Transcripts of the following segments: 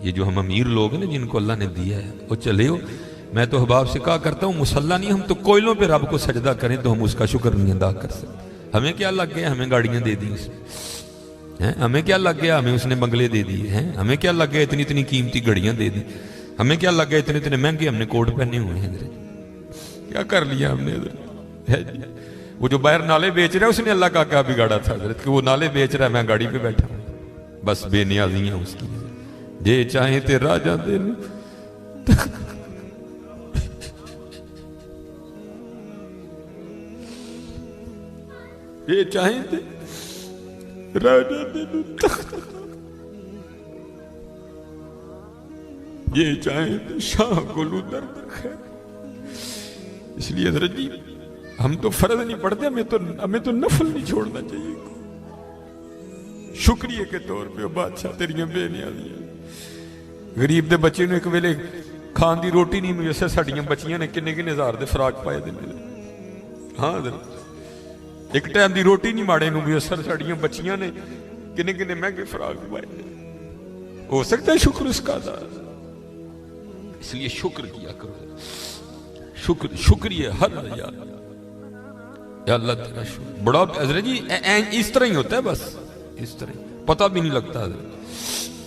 ये जो हम अमीर लोग हैं ना जिनको अल्लाह ने दिया है, वो चले हो। मैं तो अहबाब से कहा करता हूँ मुसल्ला नहीं, हम तो कोयलों पे रब को सजदा करें तो हम उसका शुक्र नहीं अदा कर सकते। हमें क्या लग गया, हमें गाड़ियाँ दे दी हैं, हमें क्या लग गया, हमें उसने बंगले दे दिए हैं, हमें क्या लग गया इतनी इतनी कीमती घड़ियाँ दे दी, हमें क्या लग गया इतने इतने महंगे हमने कोट पहने हुए हैं। क्या कर लिया हमने इधर। वो जो बाहर नाले बेच रहा है उसने अल्लाह का क्या बिगाड़ा था हजरत कि वो नाले बेच रहा है, मैं गाड़ी पे बैठा हूँ। बस बेनियाजी है उसकी, जे चाहे ते राजा दे ये चाहे ते राजा दे ये चाहे ते शाह गुलू दर्द खैर। इसलिए हजरत जी हम तो फर्ज नहीं पढ़ते, हमें तो नफल नहीं छोड़ना चाहिए। शुक्रिया के तौर पे बादशाह तेरियां बेनियाजियां। गरीब दे बच्चे ने एक वेले खान दी रोटी नहीं मिली, साड़ियां बच्चियां ने किन्ने किन्ने हजार दे फराक पाए दे। हाँ एक टाइम दी रोटी नहीं माड़े नूं असर, साड़ियां बच्चियां ने किन्ने किन्ने महंगे फराक पाए। हो सकता है शुक्र उसका अदा। इसलिए शुक्र किया करो, शुक्रिया हर या अल्लाह तेरा शुक्र। बड़ा हजरत जी इस तरह ही होता है, बस इस तरह पता भी नहीं लगता।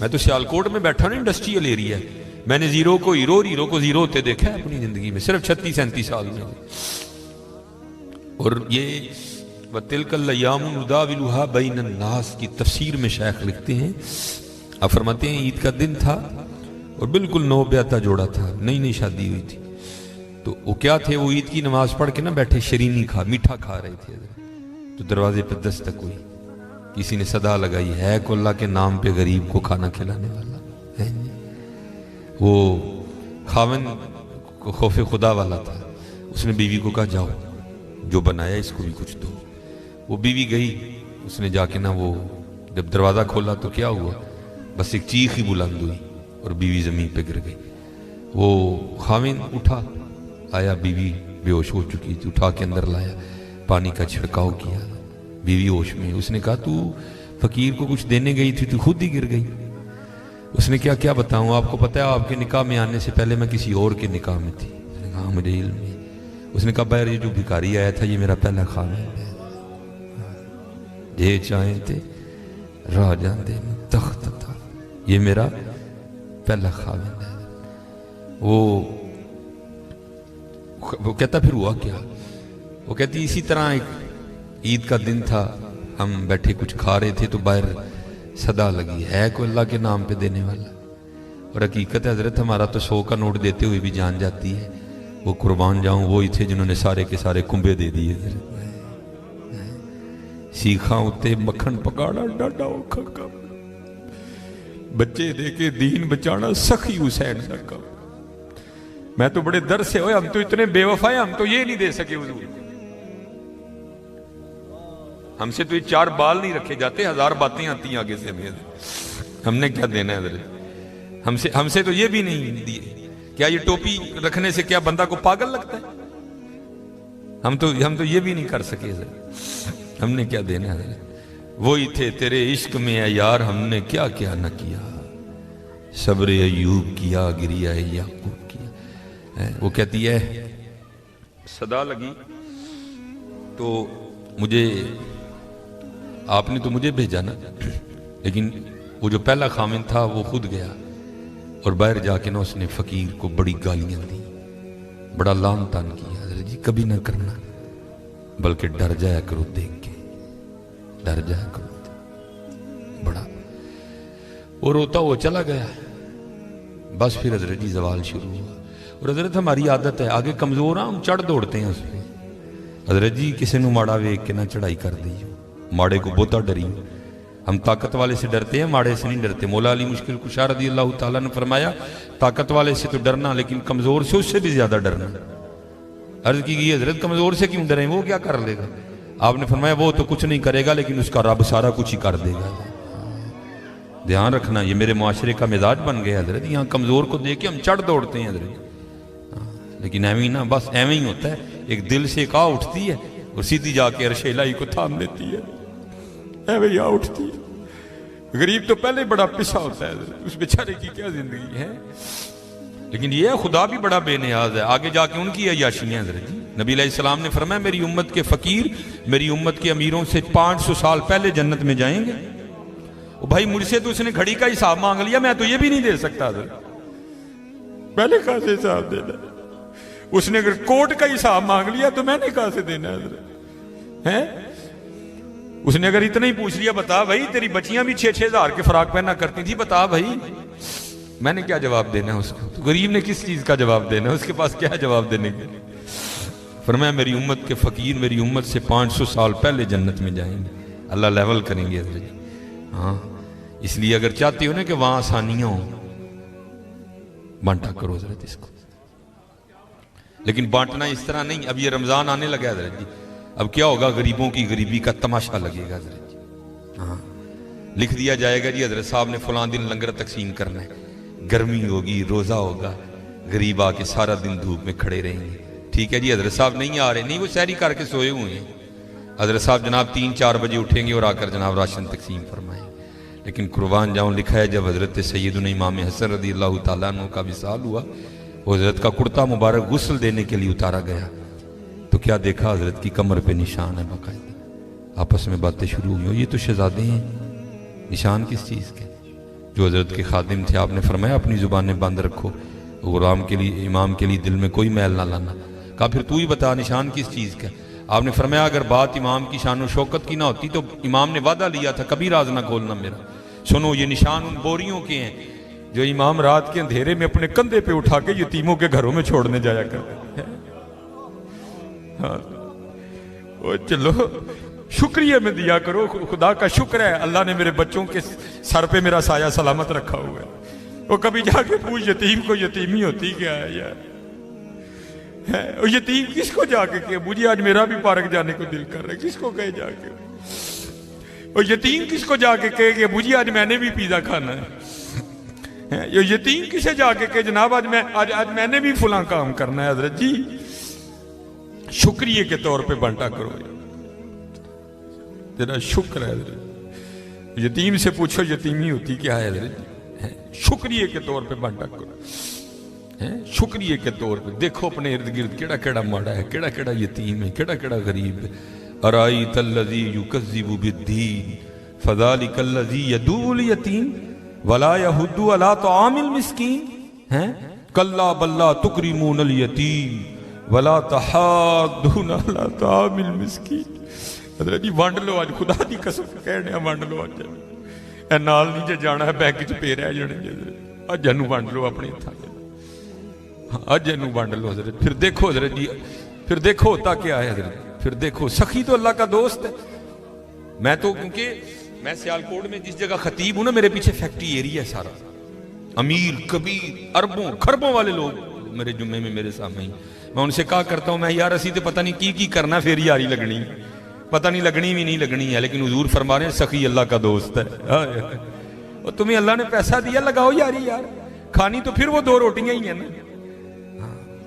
मैं तो सियालकोट में बैठा ना, इंडस्ट्रियल एरिया है, मैंने जीरो को हीरो और हीरो को जीरो होते देखा है अपनी जिंदगी में, सिर्फ 36-37 साल में। और ये वतिलकल्लयामुनुदाविलुहा बैनन्नास की तफसीर में शेख लिखते हैं, आप फरमाते हैं ईद का दिन था और बिल्कुल नौब्याता जोड़ा था, नई नई शादी हुई थी। तो वो क्या थे, वो ईद की नमाज पढ़ के ना बैठे शरीनी मीठा खा रहे थे। तो दरवाजे पर दस्तक हुई, किसी ने सदा लगाई, है को अल्लाह के नाम पे गरीब को खाना खिलाने वाला है। वो खावन को खौफे खुदा वाला था, उसने बीवी को कहा जाओ जो बनाया इसको भी कुछ दो। वो बीवी गई, उसने जाके ना वो जब दरवाज़ा खोला तो क्या हुआ, बस एक चीख ही बुलंद हुई और बीवी ज़मीन पे गिर गई। वो खाविन उठा, आया, बीवी बेहोश हो चुकी थी, उठा के अंदर लाया, पानी का छिड़काव किया, बीवी होश में। उसने कहा तू फकीर को कुछ देने गई थी, तू खुद ही गिर गई। उसने क्या क्या बताऊं, आपको पता है आपके निकाह में आने से पहले मैं किसी और के निकाह में थी। उसने कहा मुझे इल्म है। उसने कहा बैर ये जो भिखारी आया था ये मेरा पहला खाना है, जे चाहे थे राजा दे तख्त था, ये मेरा पहला खाविंद है। वो कहता फिर हुआ क्या, वो कहती इसी तरह एक ईद का दिन था, हम बैठे कुछ खा रहे थे तो बाहर सदा लगी, है कोई अल्लाह के नाम पे देने वाला। और हकीकत है हजरत हमारा तो 100 का नोट देते हुए भी जान जाती है, वो कुर्बान जाऊं वो ही थे जिन्होंने सारे के सारे कुंबे दे दिए। सीखा उते मक्खन पकाना डाडा औखा काम, बच्चे दे के दीन बचाना सखी हुसैन का काम। मैं तो बड़े दर्द से, हम तो इतने बेवफा है, हम तो ये नहीं दे सके हुजूर, हमसे तो ये 4 बाल नहीं रखे जाते, 1000 बातें आती हैं आगे से हमें, हमने क्या देना है, हमसे तो ये भी नहीं दिए। क्या ये टोपी रखने से क्या बंदा को पागल लगता है, हम तो ये भी नहीं कर सके, हमने क्या देना है। वही थे तेरे इश्क में है यार, हमने क्या क्या न किया, सब्र अयूब किया, गिरिया याकूब किया। वो कहती है सदा लगी तो मुझे, आपने तो मुझे भेजा ना, लेकिन वो जो पहला खामिन था वो खुद गया और बाहर जाके ना उसने फकीर को बड़ी गालियां दी, बड़ा लान तान किया। हज़रत जी कभी ना करना, बल्कि डर जाया करो देख के, डर जाया करो बड़ा। वो रोता वो चला गया, बस फिर हज़रत जी जवाल शुरू हुआ। और हज़रत हमारी आदत है, आगे कमज़ोर हम चढ़ दौड़ते हैं उस पर। हज़रत जी किसी को माड़ा वेख के ना चढ़ाई कर दी, माड़े को बहुता डरी। हम ताकत वाले से डरते हैं, माड़े से नहीं डरते। मौला अली मुश्किल कुशा रज़ी अल्लाह ताला ने फरमाया ताकत वाले से तो डरना, लेकिन कमज़ोर से उससे भी ज़्यादा डरना। अर्ज़ की गई हज़रत कमज़ोर से क्यों डरें, वो क्या कर लेगा। आपने फरमाया वो तो कुछ नहीं करेगा, लेकिन उसका रब सारा कुछ ही कर देगा। ध्यान रखना, ये मेरे माशरे का मिजाज बन गया हज़रत। यहाँ कमज़ोर को देख के हम चढ़ दौड़ते हैं हज़रत, लेकिन एवं ही ना, बस एवं ही होता है। एक दिल से एक आ उठती है और सीधी जाके अरशे इलाही को थाम लेती है, एवं ही आ उठती है। गरीब तो पहले बड़ा पिसा होता है, उस बेचारे की क्या जिंदगी है। लेकिन ये खुदा भी बड़ा बेनियाज है। आगे जाके उनकी अयाशियां हजरत जी, नबी अलैहिस्सलाम ने फरमाया मेरी उम्मत के फकीर मेरी उम्मत के अमीरों से 500 साल पहले जन्नत में जाएंगे। भाई मुझसे तो उसने घड़ी का हिसाब मांग लिया, मैं तो ये भी नहीं दे सकता हजरत, पहले कहां से हिसाब देना। उसने अगर कोट का हिसाब मांग लिया तो मैंने कहां से देना हजरत है। उसने अगर इतना ही पूछ लिया बता भाई तेरी बच्चियां भी 6-6 हजार के फराक पहना करती थी, बता भाई, मैंने क्या जवाब देना है उसको। तो गरीब ने किस चीज का जवाब देना है, उसके पास क्या जवाब देने के। फरमाया मेरी उम्मत के फकीर मेरी उम्मत से 500 साल पहले जन्नत में जाएंगे, अल्लाह लेवल करेंगे हजरत। हाँ, इसलिए अगर चाहते हो ना कि वहां आसानियां हो, बांटा करो हजरत इसको। लेकिन बांटना इस तरह नहीं। अब ये रमजान आने लगा है हजरत जी, अब क्या होगा, गरीबों की गरीबी का तमाशा लगेगा हजरत जी। हाँ, लिख दिया जाएगा जी हजरत साहब ने फलां दिन लंगर तकसीम करना है, गर्मी होगी, रोजा होगा, गरीब आके सारा दिन धूप में खड़े रहेंगे। ठीक है जी, हजरत साहब नहीं आ रहे, नहीं वो सहरी करके सोए हुए हैं। हजरत साहब जनाब 3-4 बजे उठेंगे और आकर जनाब राशन तकसीम फरमाएंगे। लेकिन कुर्बान जाऊं, लिखा है जब हजरत सैयदुना इमाम हसन रज़ी अल्लाह तआला अन्हु का विसाल हुआ, वो हजरत का कुर्ता मुबारक गुस्ल देने के लिए उतारा गया, तो क्या देखा, हजरत की कमर पे निशान है बाकायदा। आपस में बातें शुरू हुई, ये तो शहजादे हैं, निशान किस चीज़ के। जो हजरत के खादिम थे, आपने फरमाया अपनी जुबानें बंद रखो, गुलाम के लिए इमाम के लिए दिल में कोई मैल ना लाना। कहा फिर तू ही बता निशान किस चीज़ का। आपने फरमाया अगर बात इमाम की शान शौकत की ना होती तो इमाम ने वादा लिया था कभी राज ना खोलना मेरा। सुनो ये निशान उन बोरियों के हैं जो इमाम रात के अंधेरे में अपने कंधे पे उठा के यतीमों के घरों में छोड़ने जाया करते हैं। हाँ, वो चलो शुक्रिया में दिया करो, खुदा का शुक्र है अल्लाह ने मेरे बच्चों के सर पे मेरा साया सलामत रखा हुआ है। वो कभी जाके पूछ यतीम को यतीमी होती क्या है यार, है और यतीम किसको जाके कहे मुझे आज मेरा भी पार्क जाने को दिल कर रहा है, किसको कहे जाके। और यतीम किसको जाके कहे कि मुझे आज मैंने भी पिज़्ज़ा खाना है। ये यतीम किसे जाके कहे जनाब आज मैंने भी फुला काम करना है। हजरत जी शुक्रिया के तौर पे बांटा करो, तेरा शुक्र है हजरत। यतीम से पूछो यतीमी होती क्या है हजरत जी, शुक्रिया के तौर पे बांटा करो, शुक्रिया के तौर पे। देखो अपने इर्द गिर्द केड़ा केड़ा माड़ा है, केड़ा केड़ा यतीम है, केड़ा केड़ा गरीब है। अराई तल्लज़ी युकज़्ज़िबु बिद्दीन फ़ज़ालिकल्लज़ी यदूल यतीम वला यहुद्दु अला तआमिल मिस्कीन, हैं कल्ला बल्ला तुकरिमूनल यतीम वला तहाद्दूना अला तआमिल मिस्कीन। हज़रत जी वंड लो आज, खुदा दी कसम कहने वंड लो आज, ए नाल नहीं जे जाना है बैंक च पे रह जाने, अज नूं वंड लो अपने हत्थां दे, अज नूं वंड लो हज़रत। फिर देखो हज़रत जी, फिर देखो होता क्या है हज़रत, फिर देखो सखी तो अल्लाह का दोस्त है। मैं तो क्योंकि मैं सियालकोट में जिस जगह खतीब हूं ना, मेरे पीछे फैक्ट्री एरिया है सारा, अमीर कबीर अरबों खरबों वाले लोग मेरे जुम्मे में मेरे सामने ही। मैं उनसे कहा करता हूं मैं यार असी तो पता नहीं की करना, फिर यारी लगनी, पता नहीं लगनी भी नहीं लगनी है, लेकिन हुजूर फरमा रहे हैं सखी अल्लाह का दोस्त है। और तुम्हें अल्लाह ने पैसा दिया, लगाओ यारी यार, खानी तो फिर वो 2 रोटियां ही है ना।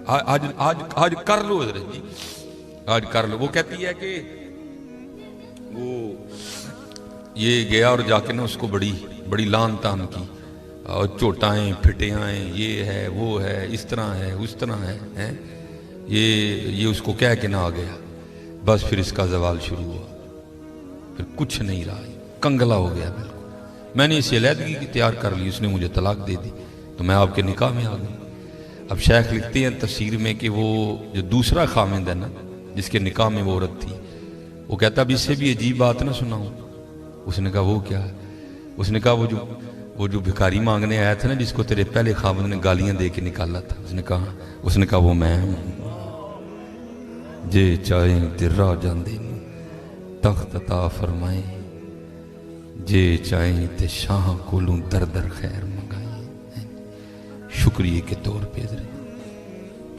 आज आज आज कर लो हजरत जी, आज कर लो। वो कहती है कि वो ये गया और जाके ना उसको बड़ी बड़ी लान तान की, और चोटाएं फिटियाएं, ये है वो है, इस तरह है उस तरह है, ये उसको कह के ना आ गया। बस फिर इसका जवाल शुरू हुआ, फिर कुछ नहीं रहा, कंगला हो गया बिल्कुल। मैंने इसे अलहदगी की तैयार कर ली, उसने मुझे तलाक दे दी, तो मैं आपके निकाह में आ गई। अब शेख लिखते हैं तफसीर में कि वो जो दूसरा खामिंद है ना, जिसके निकाह में वो औरत थी, वो कहता अब इससे भी अजीब बात ना सुनाऊं। उसने कहा वो क्या है? उसने कहा वो जो भिखारी मांगने आया था ना, जिसको तेरे पहले खामिंद ने गालियां दे के निकाला था, उसने कहा वो मैं हूं। जे चाहे तिर्रा जांदे तख्त अता फरमाए, जे चाहे ते शाह कोलू दर दर खैर मंगाए। शुक्रिया के तौर पे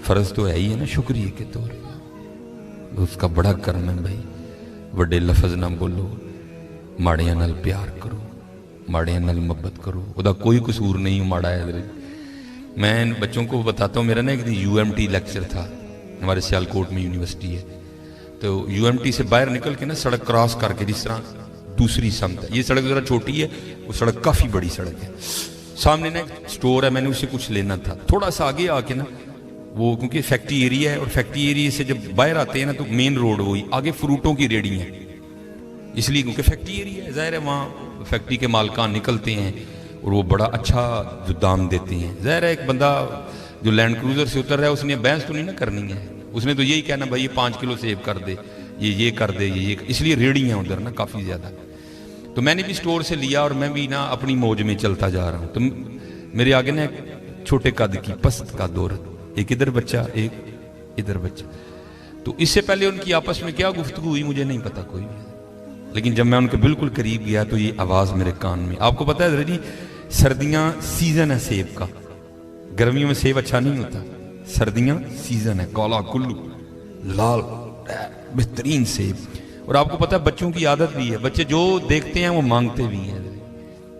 फर्ज तो है ही है ना, शुक्रिया के तौर पे उसका बड़ा कर्म है भाई। बड़े लफज ना बोलो, माड़ियां नाल प्यार करो, माड़ियां नाल मोहब्बत करो, उदा कोई कसूर नहीं माड़ा है। मैं बच्चों को बताता हूँ, मेरा ना एक दिन यूएमटी लेक्चर था, हमारे सियालकोट में यूनिवर्सिटी है, तो यूएमटी से बाहर निकल के ना सड़क क्रॉस करके जिस तरह दूसरी समत है। ये सड़क ज़रा छोटी है, वो सड़क काफ़ी बड़ी सड़क है। सामने ना एक स्टोर है, मैंने उससे कुछ लेना था। थोड़ा सा आगे आके ना वो, क्योंकि फैक्ट्री एरिया है और फैक्ट्री एरिया से जब बाहर आते हैं ना तो मेन रोड वही, आगे फ्रूटों की रेडी है, इसलिए क्योंकि फैक्ट्री एरिया है, ज़ाहिर है वहाँ फैक्ट्री के मालकान निकलते हैं और वो बड़ा अच्छा जो दाम देते हैं। ज़ाहिर है एक बंदा जो लैंड क्रूज़र से उतर रहा है उसने बहस तो नहीं ना करनी है, उसने तो यही कहना भाई ये 5 किलो सेब कर दे, ये कर दे, ये इसलिए रेडी हैं उधर ना काफ़ी ज़्यादा। तो मैंने भी स्टोर से लिया और मैं भी ना अपनी मौज में चलता जा रहा हूँ। तो मेरे आगे ना एक छोटे कद की पस्त का औरत, एक इधर बच्चा एक इधर बच्चा। तो इससे पहले उनकी आपस में क्या गुफ्तगू हुई मुझे नहीं पता कोई भी, लेकिन जब मैं उनके बिल्कुल करीब गया तो ये आवाज़ मेरे कान में। आपको पता है जी सर्दियाँ सीज़न है सेब का, गर्मियों में सेब अच्छा नहीं होता, सर्दियाँ सीज़न है, काला कुल्लू लाल बेहतरीन सेब। और आपको पता है बच्चों की आदत भी है, बच्चे जो देखते हैं वो मांगते भी हैं।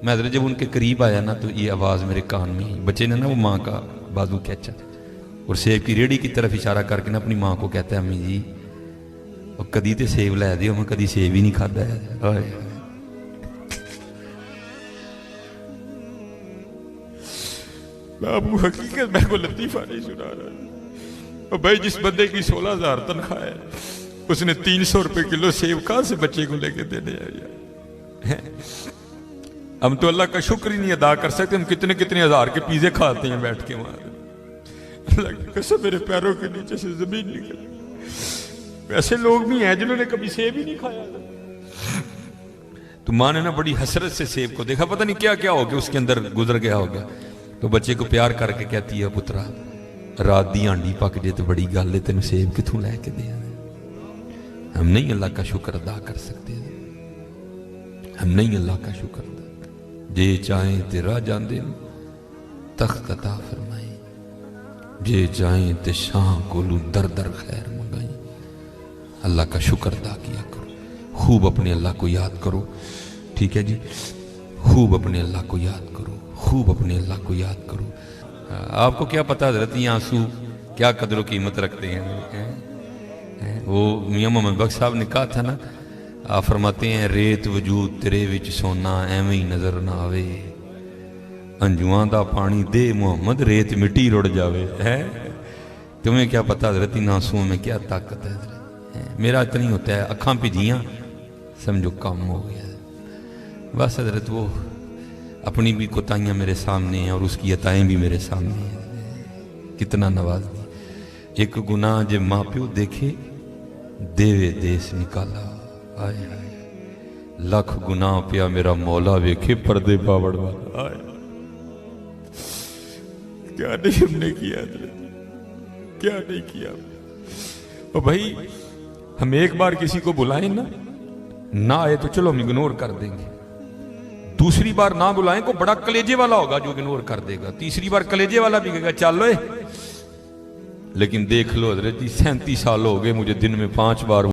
मैं हजरत जब उनके करीब आया ना तो ये आवाज़ मेरे कान में आई, बच्चे ने ना वो माँ का बाजू खींचा और सेब की रेडी की तरफ इशारा करके ना अपनी माँ को कहता है अम्मी जी और कदी तो सेब लै दियो, मैं कदी सेब ही नहीं खाता है। बाबू हकीकत मेरे को लतीफा नहीं सुना रहा। और भाई जिस बंदे की 16,000 तनख्वाह है उसने 300 रुपए किलो सेब कहां से बच्चे को लेके देने यार। हम तो अल्लाह का शुक्र ही नहीं अदा कर सकते, हम कितने कितने हजार के पिज़्ज़े खाते हैं बैठ के वहां। अल्लाह की कसम मेरे पैरों के नीचे से जमीन निकल। ऐसे लोग भी हैं जिन्होंने कभी सेब ही नहीं खाया। तो माँ ने ना बड़ी हसरत से सेब को देखा, पता नहीं क्या क्या हो गया उसके अंदर गुजर गया होगा। तो बच्चे को प्यार करके कहती है पुत्रा रात दी आंडी पक जे तो बड़ी गल है, तेन सेब किथों लैके दे। हम नहीं अल्लाह का शुक्र अदा कर सकते, हम नहीं अल्लाह का शुक्र अदा। जे चाहे तेरा जांदे तख्त अता फरमाए, जे चाहे ते शाह कोलू दर दर खैर मंगाई। अल्लाह का शुक्र अदा किया करो, खूब अपने अल्लाह को याद करो, ठीक है जी, खूब अपने अल्लाह को याद करो, खूब अपने अल्लाह को याद करो। आपको क्या पता हज़रत ये आंसू क्या कदर कीमत रखते हैं। वो मियां मोहम्मद बख्श साहब ने कहा था ना, आप फरमाते हैं रेत वजूद तेरे विच सोना एवं ही नजर ना आवे, अंजुआं दा पानी दे मोहम्मद रेत मिट्टी रुड़ जावे। है तुम्हें क्या पता हज़रत इन आंसुओं में क्या ताकत है। मेरा इतना ही होता है, अखां भिजियां समझो काम हो गया। बस हज़रत वो अपनी भी कोताहियाँ मेरे सामने हैं और उसकी अताएँ भी मेरे सामने हैं। कितना नवाज दी। एक गुनाह जे माँ प्यो देखे देवे देश निकाला, आए आए लख गुनाह पिया मेरा मौला वेखे पर्दे पावड़ वाला। आए क्या नहीं हमने किया, क्या नहीं किया। और भाई हम एक बार किसी को बुलाएं ना आए तो चलो हम इग्नोर कर देंगे, दूसरी बार ना बुलाएं को बड़ा कलेजे वाला होगा जो इग्नोर कर देगा, तीसरी बार कलेजे वाला भी कहेगा चलो। लेकिन देख लो हजरत जी 37 साल हो गए मुझे दिन में 5 बार